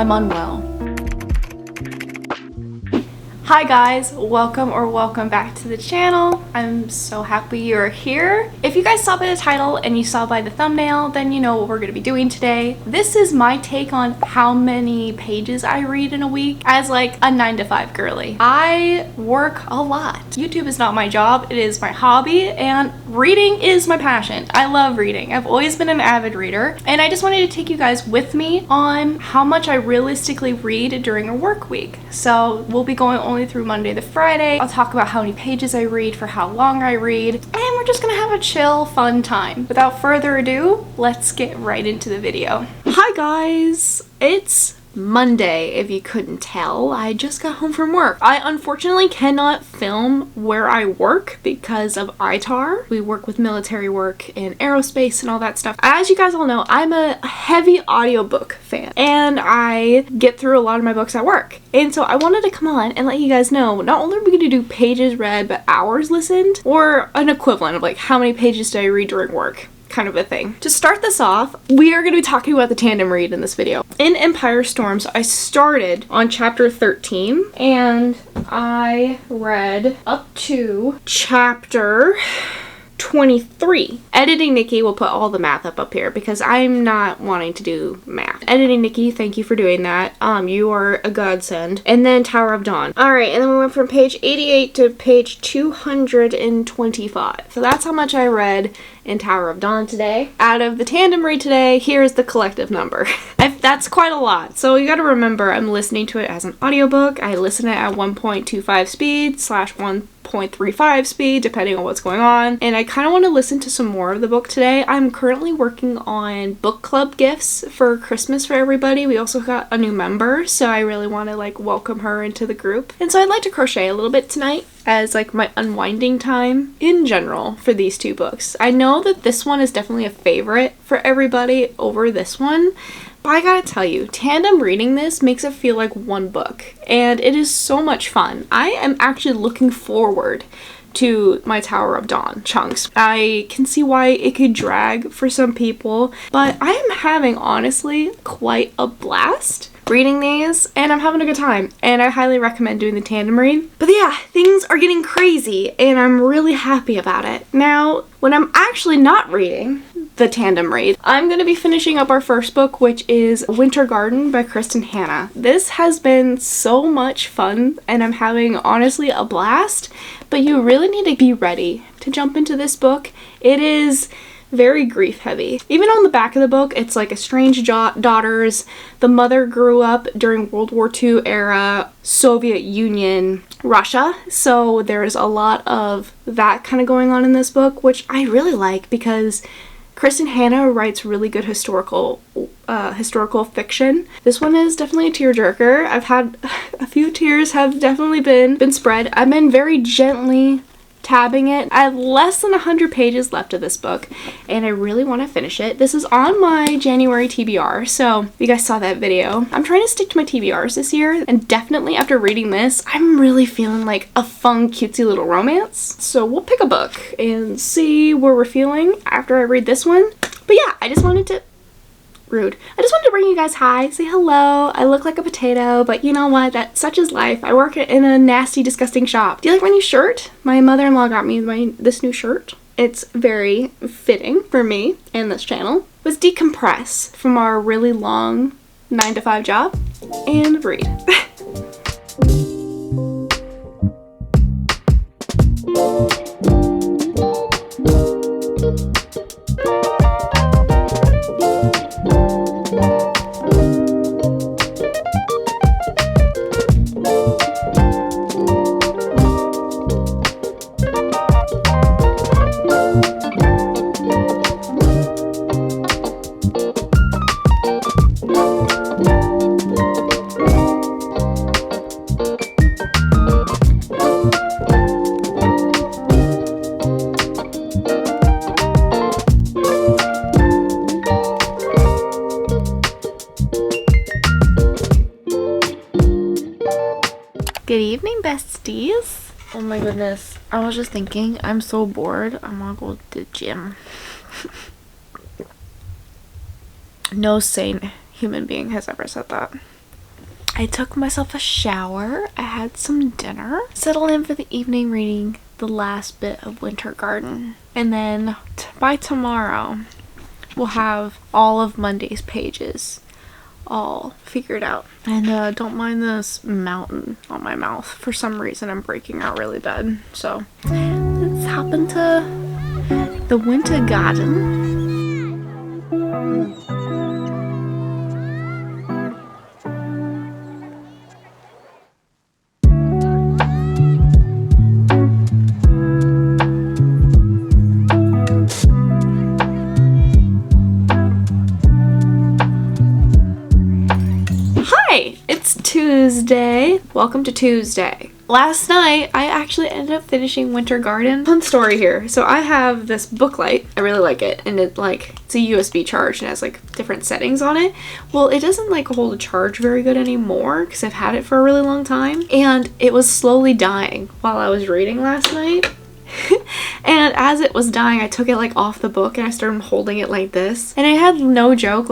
I'm unwell. Hi guys, welcome back to the channel. I'm so happy you're here. If you guys saw by the title and you saw by the thumbnail, then you know what we're going to be doing today. This is my take on how many pages I read in a week as like a 9-to-5 girly. I work a lot. YouTube is not my job, it is my hobby, and reading is my passion. I love reading. I've always been an avid reader, and I just wanted to take you guys with me on how much I realistically read during a work week. So we'll be going only through Monday to Friday. I'll talk about how many pages I read, for how long I read, and we're just gonna have a chill, fun time. Without further ado, let's get right into the video. Hi guys, it's Monday, if you couldn't tell. I just got home from work. I unfortunately cannot film where I work because of ITAR. We work with military work and aerospace and all that stuff. As you guys all know, I'm a heavy audiobook fan and I get through a lot of my books at work. And so I wanted to come on and let you guys know, not only are we going to do pages read, but hours listened, or an equivalent of like how many pages do I read during work, kind of a thing. To start this off, we are going to be talking about the tandem read in this video. In Empire Storms, I started on chapter 13 and I read up to chapter 23. Editing Nikki will put all the math up here because I'm not wanting to do math. Editing Nikki, thank you for doing that. You are a godsend. And then Tower of Dawn. Alright, and then we went from page 88 to page 225. So that's how much I read in Tower of Dawn today. Out of the tandem read today, here's the collective number. That's quite a lot. So you gotta remember, I'm listening to it as an audiobook. I listen it at 1.25 speed / 1.35 speed, depending on what's going on. And I kind of want to listen to some more of the book today. I'm currently working on book club gifts for Christmas for everybody. We also got a new member, so I really want to like welcome her into the group. And so I'd like to crochet a little bit tonight as like my unwinding time in general for these two books. I know that this one is definitely a favorite for everybody over this one. But I gotta tell you, tandem reading this makes it feel like one book, and it is so much fun. I am actually looking forward to my Tower of Dawn chunks. I can see why it could drag for some people, but I am having, honestly, quite a blast reading these, and I'm having a good time, and I highly recommend doing the tandem read. But yeah, things are getting crazy, and I'm really happy about it. Now, when I'm actually not reading the tandem read, I'm going to be finishing up our first book, which is Winter Garden by Kristen Hanna. This has been so much fun, and I'm having, honestly, a blast, but you really need to be ready to jump into this book. It is very grief heavy. Even on the back of the book, it's like estranged daughters. The mother grew up during World War II era, Soviet Union, Russia. So there's a lot of that kind of going on in this book, which I really like because Kristen Hanna writes really good historical fiction. This one is definitely a tearjerker. I've had a few tears have definitely been spread. I've been very gently tabbing it. I have less than 100 pages left of this book, and I really want to finish it. This is on my January TBR, so you guys saw that video. I'm trying to stick to my TBRs this year, and definitely after reading this, I'm really feeling like a fun, cutesy little romance. So we'll pick a book and see where we're feeling after I read this one. But yeah, I just wanted to bring you guys hi, say hello. I look like a potato, but you know what? Such is life. I work in a nasty, disgusting shop. Do you like my new shirt? My mother-in-law got me this new shirt. It's very fitting for me and this channel. Let's decompress from our really long 9-to-5 job and read. Good evening, besties. Oh my goodness. I was just thinking, I'm so bored. I'm gonna go to the gym. No sane human being has ever said that. I took myself a shower, I had some dinner, settled in for the evening reading the last bit of Winter Garden. And then by tomorrow, we'll have all of Monday's pages all figured out. And don't mind this mountain on my mouth. For some reason, I'm breaking out really bad. So let's hop into the Winter Garden. It's Tuesday. Welcome to Tuesday. Last night, I actually ended up finishing Winter Garden. Fun story here. So I have this booklight. I really like it. And it's a USB charge and it has different settings on it. Well, it doesn't hold a charge very good anymore because I've had it for a really long time. And it was slowly dying while I was reading last night. And as it was dying, I took it off the book and I started holding it like this. And I had, no joke,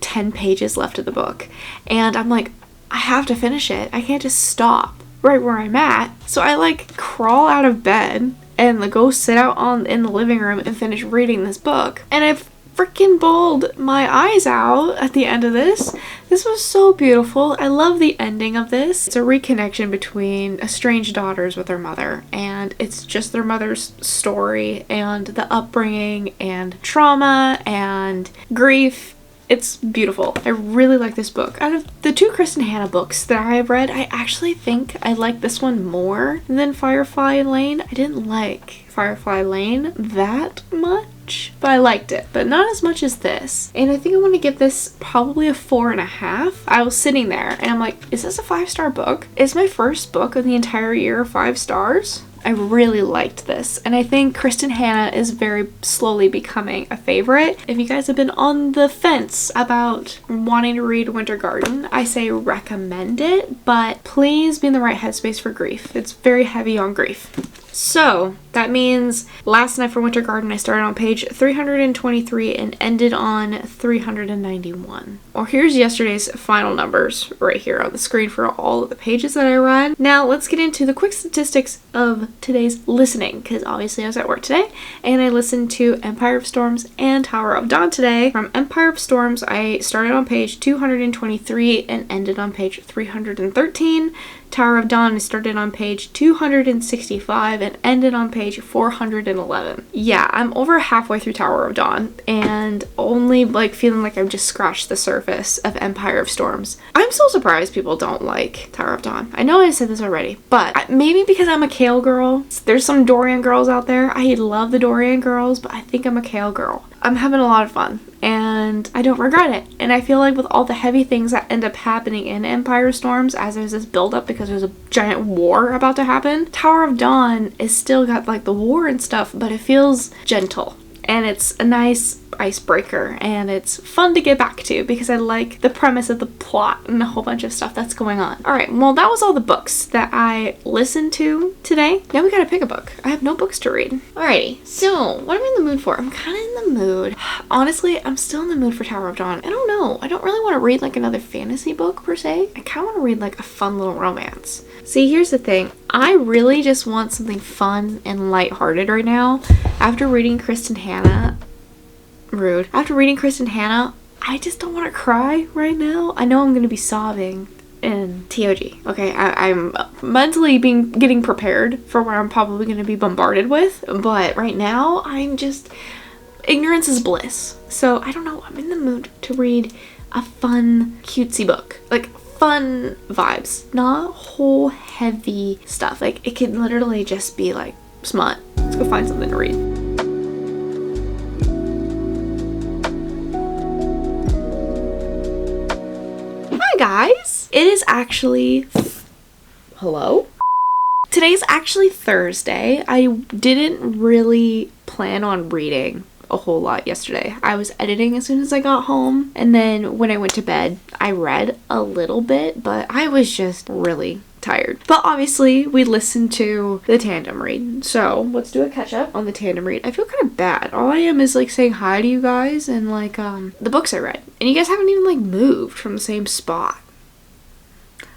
10 pages left of the book. And I'm like, I have to finish it. I can't just stop right where I'm at. So I crawl out of bed and go sit out in the living room and finish reading this book. And I freaking bawled my eyes out at the end of this. This was so beautiful. I love the ending of this. It's a reconnection between estranged daughters with their mother, and it's just their mother's story and the upbringing and trauma and grief. It's beautiful. I really like this book. Out of the two Kristen Hanna books that I have read, I actually think I like this one more than Firefly Lane. I didn't like Firefly Lane that much, but I liked it, but not as much as this. And I think I want to give this probably a 4.5. I was sitting there and I'm like, is this a 5-star book? It's my first book of the entire year of 5 stars. I really liked this, and I think Kristen Hanna is very slowly becoming a favorite. If you guys have been on the fence about wanting to read Winter Garden, I say recommend it, but please be in the right headspace for grief. It's very heavy on grief. So that means last night for Winter Garden, I started on page 323 and ended on 391. Or here's yesterday's final numbers right here on the screen for all of the pages that I read. Now let's get into the quick statistics of today's listening, because obviously I was at work today and I listened to Empire of Storms and Tower of Dawn today. From Empire of Storms, I started on page 223 and ended on page 313. Tower of Dawn, I started on page 265 and ended on page 411. Yeah, I'm over halfway through Tower of Dawn and only feeling like I've just scratched the surface of Empire of Storms. I'm so surprised people don't like Tower of Dawn. I know I said this already, but maybe because I'm a Kale girl. There's some Dorian girls out there. I love the Dorian girls, but I think I'm a Kale girl. I'm having a lot of fun and I don't regret it. And I feel like with all the heavy things that end up happening in Empire Storms, as there's this build up because there's a giant war about to happen, Tower of Dawn is still got the war and stuff, but it feels gentle. And it's a nice icebreaker and it's fun to get back to because I like the premise of the plot and a whole bunch of stuff that's going on. Alright, well that was all the books that I listened to today. Now we gotta pick a book. I have no books to read. Alrighty, so what am I in the mood for? I'm kind of in the mood. Honestly, I'm still in the mood for Tower of Dawn. I don't know. I don't really want to read another fantasy book per se. I kind of want to read a fun little romance. See, here's the thing. I really just want something fun and lighthearted right now. After reading Kristen Hanna, After reading Kristen Hanna, I just don't want to cry right now. I know I'm going to be sobbing in TOG. Okay, I'm mentally getting prepared for what I'm probably going to be bombarded with. But right now, I'm just... ignorance is bliss. So, I don't know. I'm in the mood to read a fun, cutesy book. Fun vibes. Not whole heavy stuff. It could literally just be smut. Let's go find something to read. Hi guys! It is actually... Hello? Today's actually Thursday. I didn't really plan on reading a whole lot yesterday. I was editing as soon as I got home, and then when I went to bed, I read a little bit, but I was just really tired. But obviously, we listened to the tandem read, so let's do a catch up on the tandem read. I feel kind of bad. All I am is saying hi to you guys and the books I read, and you guys haven't even moved from the same spot.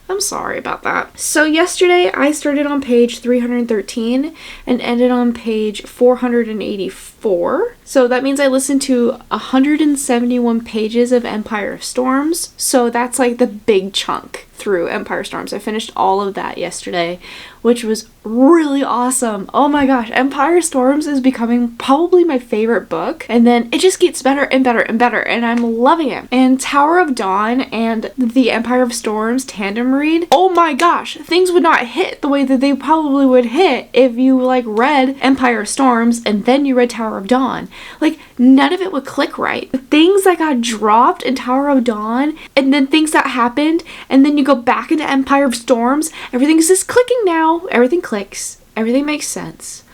I'm sorry about that. So yesterday I started on page 313 and ended on page 484. So that means I listened to 171 pages of Empire of Storms. So that's like the big chunk through Empire Storms. I finished all of that yesterday, which was really awesome. Oh my gosh, Empire Storms is becoming probably my favorite book, and then it just gets better and better and better, and I'm loving it. And Tower of Dawn and the Empire of Storms tandem read, oh my gosh, things would not hit the way that they probably would hit if you like read Empire of Storms and then you read Tower of Dawn. Like, none of it would click right. The things that got dropped in Tower of Dawn, and then things that happened, and then you go back into Empire of Storms, everything's just clicking now. Everything clicks. Everything makes sense.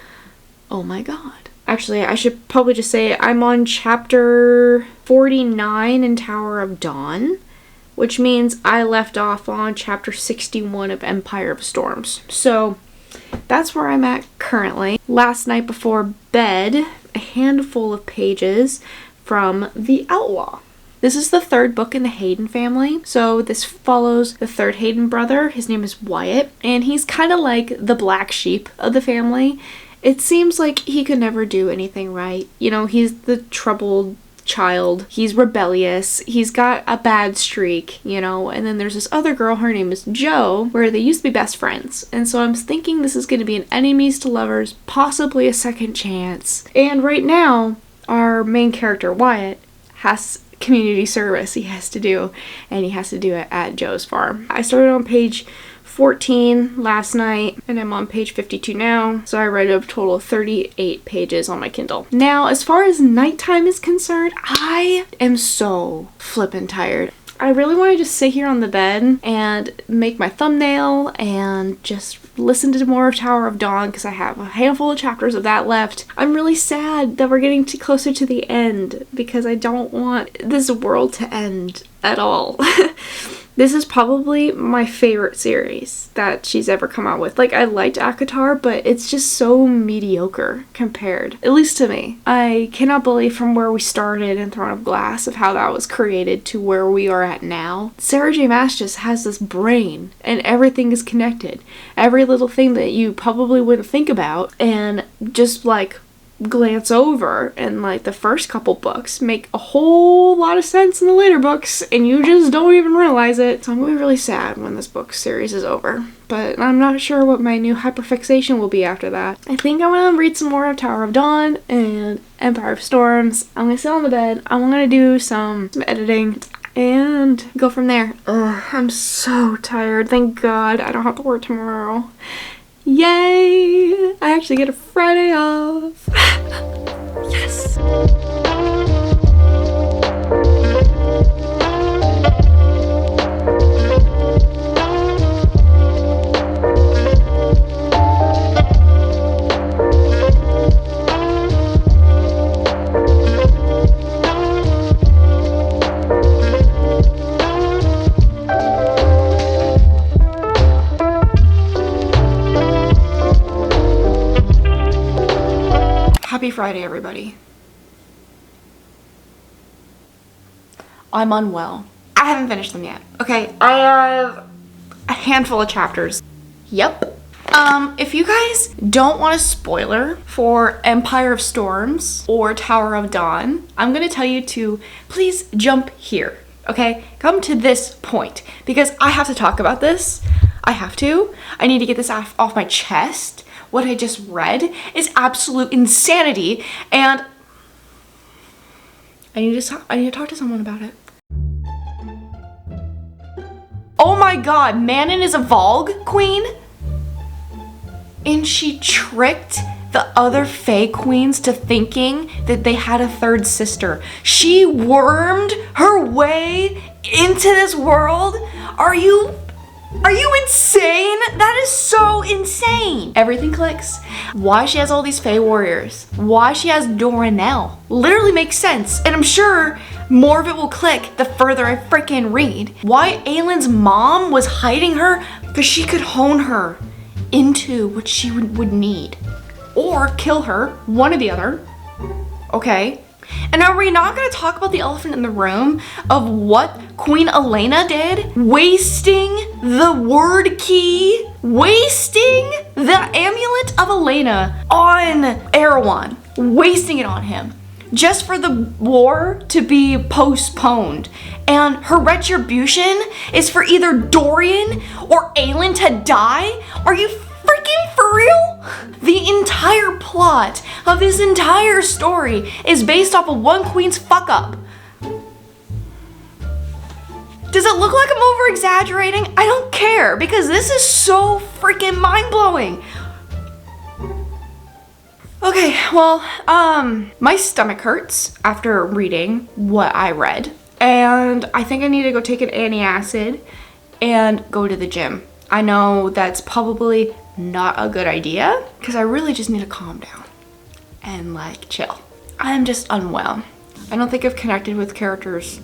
Oh my god. Actually, I should probably just say I'm on chapter 49 in Tower of Dawn, which means I left off on chapter 61 of Empire of Storms. So that's where I'm at currently. Last night before bed, a handful of pages from The Outlaw. This is the third book in the Hayden family. So this follows the third Hayden brother. His name is Wyatt, and he's kind of like the black sheep of the family. It seems like he could never do anything right. You know, he's the troubled child. He's rebellious. He's got a bad streak, you know. And then there's this other girl, her name is Jo, where they used to be best friends. And so I'm thinking this is going to be an enemies to lovers, possibly a second chance. And right now, our main character, Wyatt, has community service he has to do, and he has to do it at Jo's farm. I started on page 14 last night, and I'm on page 52 now, so I read a total of 38 pages on my Kindle. Now, as far as nighttime is concerned, I am so flippin' tired. I really want to just sit here on the bed and make my thumbnail and just listen to more of Tower of Dawn because I have a handful of chapters of that left. I'm really sad that we're getting closer to the end because I don't want this world to end at all. This is probably my favorite series that she's ever come out with. Like, I liked ACOTAR, but it's just so mediocre compared, at least to me. I cannot believe from where we started in Throne of Glass of how that was created to where we are at now. Sarah J. Maas just has this brain, and everything is connected. Every little thing that you probably wouldn't think about, and just like glance over in like the first couple books make a whole lot of sense in the later books, and you just don't even realize it. So I'm gonna be really sad when this book series is over, but I'm not sure what my new hyperfixation will be after that. I think I'm gonna read some more of Tower of Dawn and Empire of Storms. I'm gonna sit on the bed, I'm gonna do some editing and go from there. Ugh, I'm so tired. Thank God I don't have to work tomorrow. Yay! I actually get a Friday off. Yes! Happy Friday, everybody. I'm unwell. I haven't finished them yet. Okay, I have a handful of chapters. Yep. If you guys don't want a spoiler for Empire of Storms or Tower of Dawn, I'm gonna tell you to please jump here, okay? Come to this point, because I have to talk about this. I have to. I need to get this off my chest. What I just read is absolute insanity, and I need to talk to someone about it. Oh my god, Manon is a Vogue queen? And she tricked the other Fae queens to thinking that they had a third sister. She wormed her way into this world? Are you insane? That is so insane. Everything clicks. Why she has all these Fae warriors, why she has Doranelle, literally makes sense. And I'm sure more of it will click the further I freaking read. Why Aylin's mom was hiding her, because she could hone her into what she would need. Or kill her, one or the other. Okay, And are we not going to talk about the elephant in the room of what Queen Elena did? Wasting the word key, wasting the amulet of Elena on Erewhon, wasting it on him just for the war to be postponed. And her retribution is for either Dorian or Aelin to die? Are you freaking for real? The entire plot of this entire story is based off of one queen's fuck up. Does it look like I'm over exaggerating? I don't care, because this is so freaking mind blowing. Okay, well, my stomach hurts after reading what I read, and I think I need to go take an antacid and go to the gym. I know that's probably not a good idea, because I really just need to calm down and like chill. I'm just unwell. I don't think I've connected with characters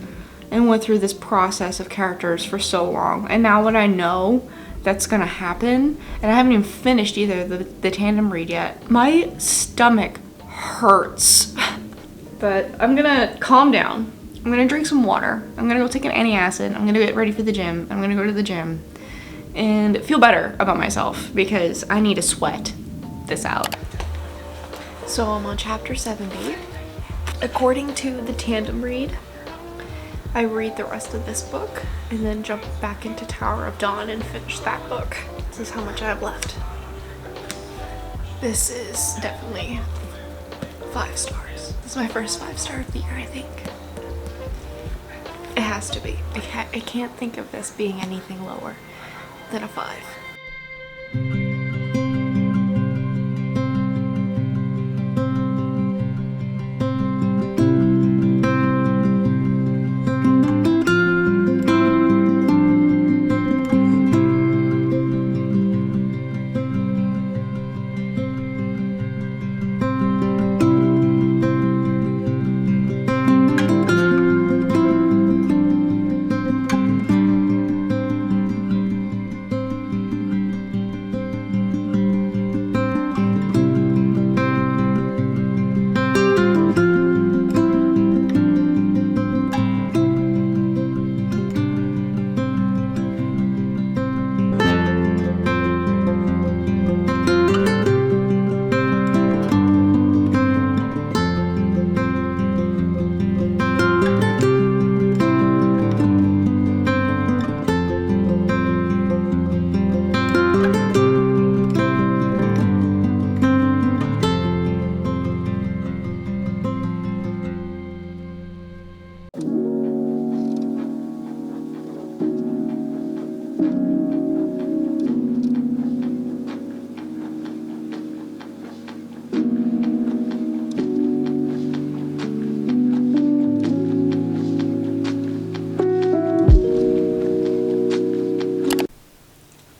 and went through this process of characters for so long, and now that I know that's gonna happen, and I haven't even finished either the tandem read yet, my stomach hurts. But I'm gonna calm down. I'm gonna drink some water. I'm gonna go take an antacid. I'm gonna get ready for the gym. I'm gonna go to the gym and feel better about myself, because I need to sweat this out. So I'm on chapter 70. According to the tandem read, I read the rest of this book and then jump back into Tower of Dawn and finish that book. This is how much I have left. This is definitely 5 stars. This is my first 5-star of the year, I think. It has to be. I can't think of this being anything lower than a 5.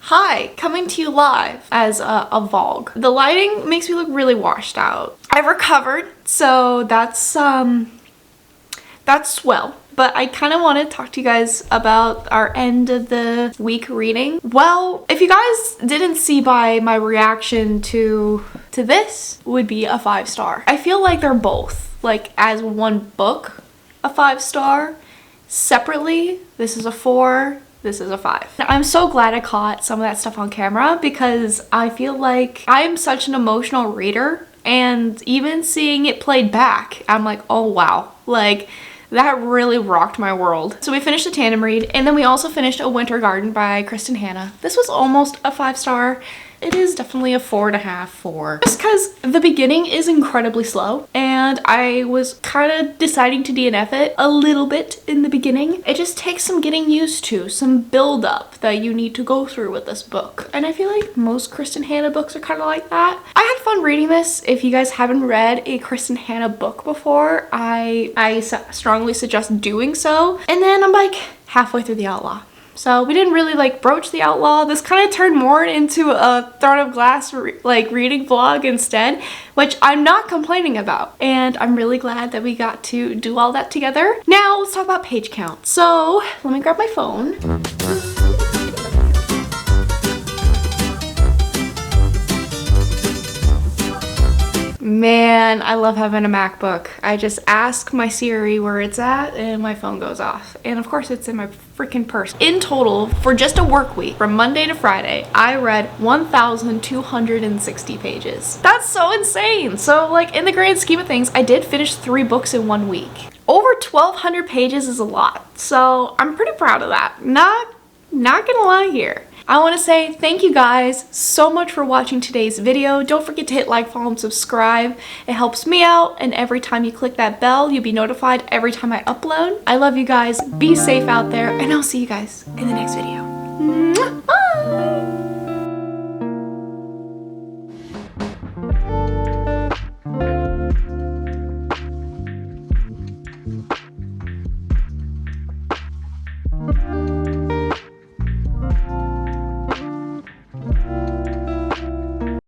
Hi, coming to you live as a vlog. The lighting makes me look really washed out. I've recovered, so that's swell. But I kind of want to talk to you guys about our end of the week reading. Well, if you guys didn't see by my reaction to this, would be a 5-star. I feel like they're both, like as one book, a 5-star. Separately, this is a 4. This is a 5. I'm so glad I caught some of that stuff on camera, because I feel like I'm such an emotional reader, and even seeing it played back, I'm like, oh wow, like that really rocked my world. So we finished the tandem read, and then we also finished A Winter Garden by Kristen Hanna. This was almost a 5-star. It is definitely a 4.5, 4. Just because the beginning is incredibly slow, and I was kind of deciding to DNF it a little bit in the beginning. It just takes some getting used to, some build up that you need to go through with this book. And I feel like most Kristen Hanna books are kind of like that. I had fun reading this. If you guys haven't read a Kristen Hanna book before, I strongly suggest doing so. And then I'm like halfway through The Outlaw. So we didn't really like broach The Outlaw. This kind of turned more into a Throne of Glass reading vlog instead, which I'm not complaining about. And I'm really glad that we got to do all that together. Now let's talk about page count. So let me grab my phone. Man, I love having a MacBook. I just ask my Siri where it's at and my phone goes off. And of course it's in my freaking purse. In total, for just a work week, from Monday to Friday, I read 1,260 pages. That's so insane. So like in the grand scheme of things, I did finish 3 books in 1 week. Over 1,200 pages is a lot. So I'm pretty proud of that. Not gonna lie here. I want to say thank you guys so much for watching today's video. Don't forget to hit like, follow, and subscribe. It helps me out, and every time you click that bell, you'll be notified every time I upload. I love you guys. Be safe out there, and I'll see you guys in the next video. Mwah!